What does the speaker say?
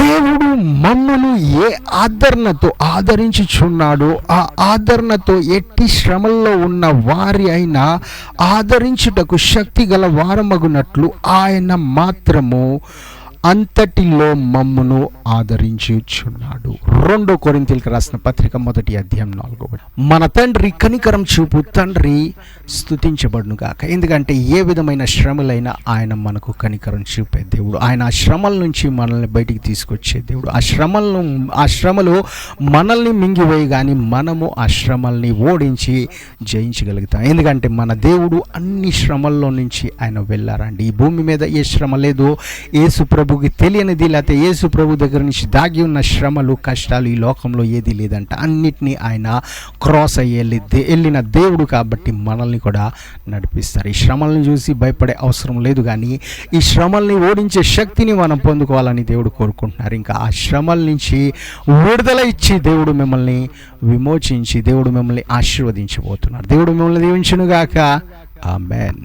దేవుడు మమ్మను ఏ ఆదరణతో ఆదరించుచున్నాడో ఆ ఆదరణతో ఎట్టి శ్రమల్లో ఉన్న వారి అయినా ఆదరించుటకు శక్తి గల వారమగునట్లు ఆయన మాత్రము అంతటిలో మమ్మును ఆదరించుచున్నాడు. 2 కొరింథీయులకు రాసిన పత్రిక 1వ అధ్యాయం 4వ. మన తండ్రి కనికరం చూపు తండ్రి స్తుతించబడును గాక. ఎందుకంటే ఏ విధమైన శ్రమలైనా ఆయన మనకు కనికరం చూపే దేవుడు. ఆయన ఆ శ్రమల నుంచి మనల్ని బయటికి తీసుకొచ్చే దేవుడు. ఆ శ్రమలు మనల్ని మింగివేయి, కానీ మనము ఆ శ్రమల్ని ఓడించి జయించగలుగుతాం. ఎందుకంటే మన దేవుడు అన్ని శ్రమల్లో నుంచి ఆయన వెళ్ళారండి. ఈ భూమి మీద ఏ శ్రమ లేదు యేసు ప్రభుకి తెలియనిది, లేకపోతే యేసు ప్రభు దగ్గర నుంచి దాగి ఉన్న శ్రమలు కష్టాలు ఈ లోకంలో ఏది లేదంట. అన్నిటినీ ఆయన క్రాస్ అయ్యి వెళ్ళిన దేవుడు కాబట్టి మనల్ని కూడా నడిపిస్తారు. ఈ శ్రమల్ని చూసి భయపడే అవసరం లేదు, కానీ ఈ శ్రమల్ని ఓడించే శక్తిని మనం పొందుకోవాలని దేవుడు కోరుకుంటున్నారు. ఇంకా ఆ శ్రమల నుంచి విడుదల ఇచ్చి దేవుడు మిమ్మల్ని విమోచించి దేవుడు మిమ్మల్ని ఆశీర్వదించబోతున్నారు. దేవుడు మిమ్మల్ని దీవించునుగాక. ఆమేన్.